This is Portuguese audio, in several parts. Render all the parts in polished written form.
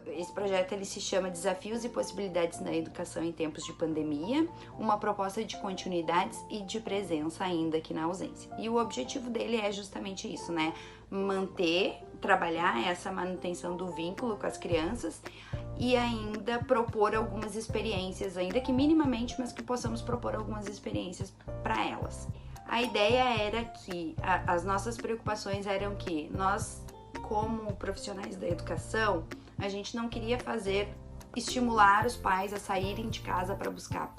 Esse projeto ele se chama Desafios e Possibilidades na Educação em Tempos de Pandemia, uma proposta de continuidades e de presença ainda aqui na ausência. E o objetivo dele é justamente isso, né? Trabalhar essa manutenção do vínculo com as crianças e ainda propor algumas experiências, ainda que minimamente, mas que possamos propor algumas experiências para elas. A ideia era que, as nossas preocupações eram que nós, como profissionais da educação, a gente não queria estimular os pais a saírem de casa para buscar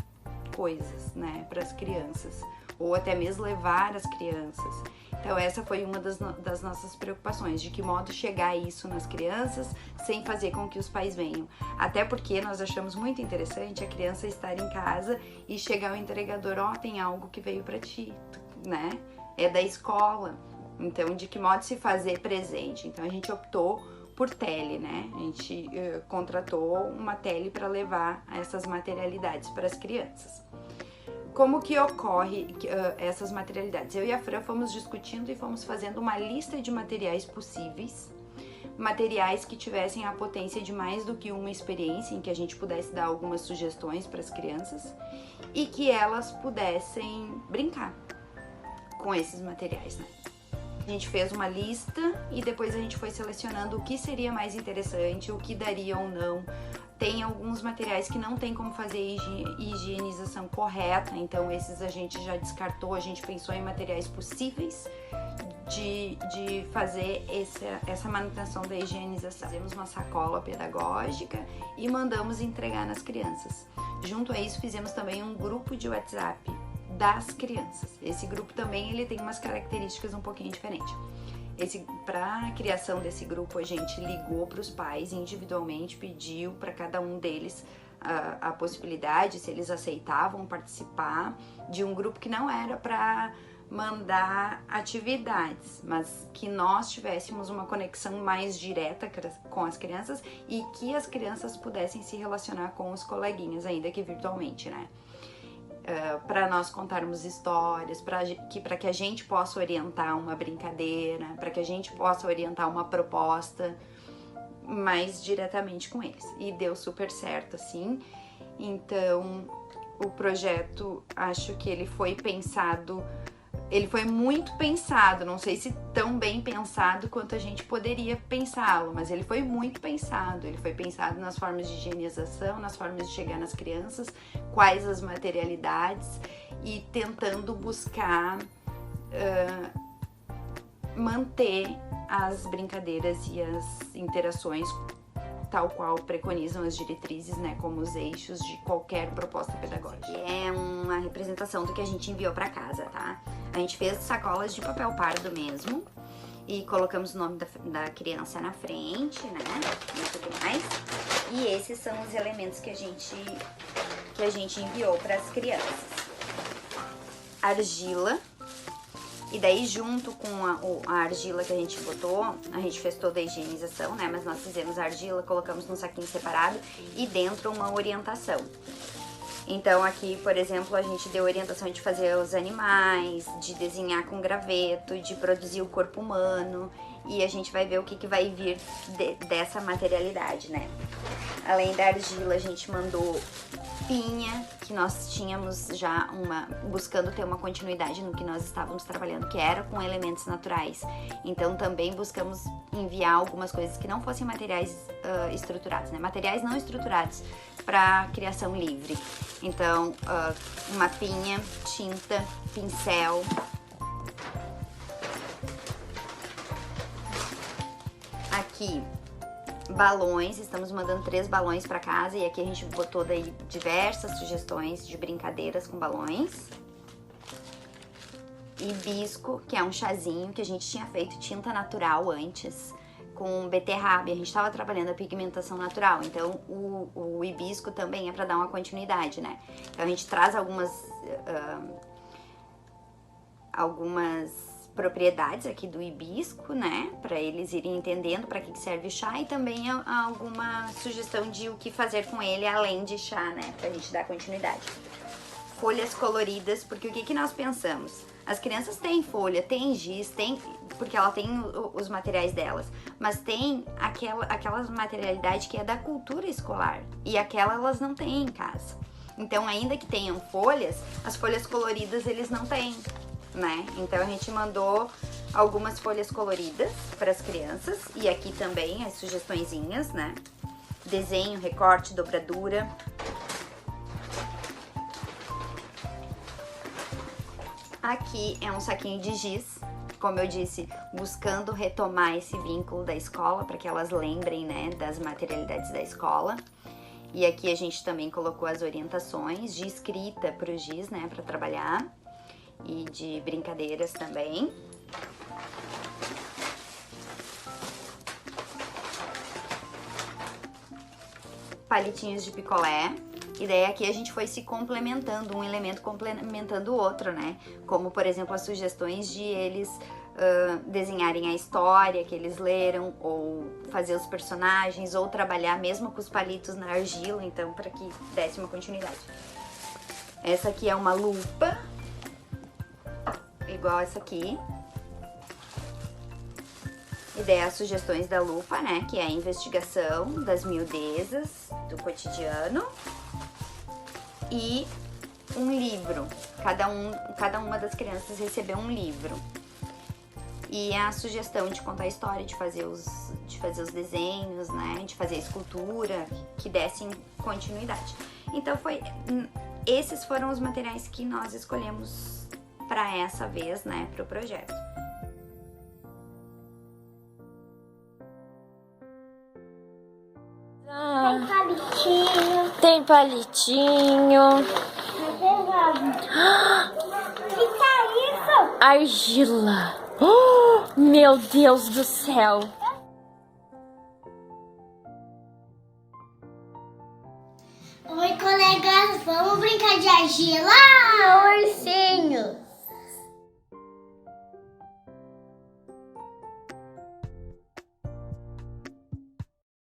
coisas, né, para as crianças, ou até mesmo levar as crianças. Então essa foi uma das nossas preocupações, de que modo chegar isso nas crianças sem fazer com que os pais venham. Até porque nós achamos muito interessante a criança estar em casa e chegar o entregador, tem algo que veio para ti, né, é da escola. Então, de que modo se fazer presente? Então, a gente optou por tele, né? A gente contratou uma tele para levar essas materialidades para as crianças. Como que ocorre essas materialidades? Eu e a Fran fomos discutindo e fomos fazendo uma lista de materiais possíveis, materiais que tivessem a potência de mais do que uma experiência, em que a gente pudesse dar algumas sugestões para as crianças e que elas pudessem brincar com esses materiais, né? A gente fez uma lista e depois a gente foi selecionando o que seria mais interessante, o que daria ou não. Tem alguns materiais que não tem como fazer higienização correta, então esses a gente já descartou, a gente pensou em materiais possíveis de fazer essa manutenção da higienização. Fizemos uma sacola pedagógica e mandamos entregar nas crianças. Junto a isso fizemos também um grupo de WhatsApp das crianças. Esse grupo também ele tem umas características um pouquinho diferentes. Para a criação desse grupo, a gente ligou para os pais individualmente, pediu para cada um deles a possibilidade, se eles aceitavam participar de um grupo que não era para mandar atividades, mas que nós tivéssemos uma conexão mais direta com as crianças e que as crianças pudessem se relacionar com os coleguinhas, ainda que virtualmente, né? Para nós contarmos histórias, para que a gente possa orientar uma brincadeira, para que a gente possa orientar uma proposta mais diretamente com eles. E deu super certo, assim. Então, o projeto, acho que ele foi muito pensado, não sei se tão bem pensado quanto a gente poderia pensá-lo, mas ele foi muito pensado. Ele foi pensado nas formas de higienização, nas formas de chegar nas crianças, quais as materialidades e tentando buscar manter as brincadeiras e as interações tal qual preconizam as diretrizes, né, como os eixos de qualquer proposta pedagógica. É uma representação do que a gente enviou para casa, tá? A gente fez sacolas de papel pardo mesmo e colocamos o nome da criança na frente, né, e tudo mais. E esses são os elementos que a gente enviou para as crianças. Argila. E daí, junto com a argila que a gente botou, a gente fez toda a higienização, né? Mas nós fizemos a argila, colocamos num saquinho separado e dentro uma orientação. Então, aqui, por exemplo, a gente deu orientação de fazer os animais, de desenhar com graveto, de produzir o corpo humano. E a gente vai ver o que vai vir dessa materialidade, né? Além da argila, a gente mandou pinha, que nós tínhamos já buscando ter uma continuidade no que nós estávamos trabalhando, que era com elementos naturais. Então também buscamos enviar algumas coisas que não fossem materiais estruturados, né? Materiais não estruturados para criação livre. Então, uma pinha, tinta, pincel. Aqui, balões, estamos mandando 3 balões para casa e aqui a gente botou daí diversas sugestões de brincadeiras com balões. Hibisco, que é um chazinho que a gente tinha feito tinta natural antes, com beterraba, e a gente estava trabalhando a pigmentação natural, então o hibisco também é para dar uma continuidade, né? Então a gente traz algumas propriedades aqui do hibisco, né, para eles irem entendendo para que serve o chá, e também alguma sugestão de o que fazer com ele além de chá, né, pra gente dar continuidade. Folhas coloridas, porque o que nós pensamos? As crianças têm folha, têm giz, porque ela tem os materiais delas, mas tem aquela materialidade que é da cultura escolar, e aquela elas não têm em casa. Então, ainda que tenham folhas, as folhas coloridas eles não têm, né? Então, a gente mandou algumas folhas coloridas para as crianças, e aqui também as sugestõezinhas, né? Desenho, recorte, dobradura. Aqui é um saquinho de giz, como eu disse, buscando retomar esse vínculo da escola para que elas lembrem, né, das materialidades da escola. E aqui a gente também colocou as orientações de escrita para o giz, né, para trabalhar, e de brincadeiras também. Palitinhos de picolé. E daí aqui a gente foi se complementando, um elemento complementando o outro, né? Como, por exemplo, as sugestões de eles desenharem a história que eles leram, ou fazer os personagens, ou trabalhar mesmo com os palitos na argila, então, para que desse uma continuidade. Essa aqui é uma lupa, igual essa aqui. E daí as sugestões da lupa, né? Que é a investigação das miudezas do cotidiano. E um livro. Cada uma das crianças recebeu um livro. E a sugestão de contar a história, de fazer os desenhos, né? De fazer a escultura, que dessem continuidade. Então esses foram os materiais que nós escolhemos para essa vez, né? Para o projeto. Tem palitinho. Tem palitinho. O que é isso? Argila. Oh, meu Deus do céu. Oi, colegas, vamos brincar de argila? Ursinho.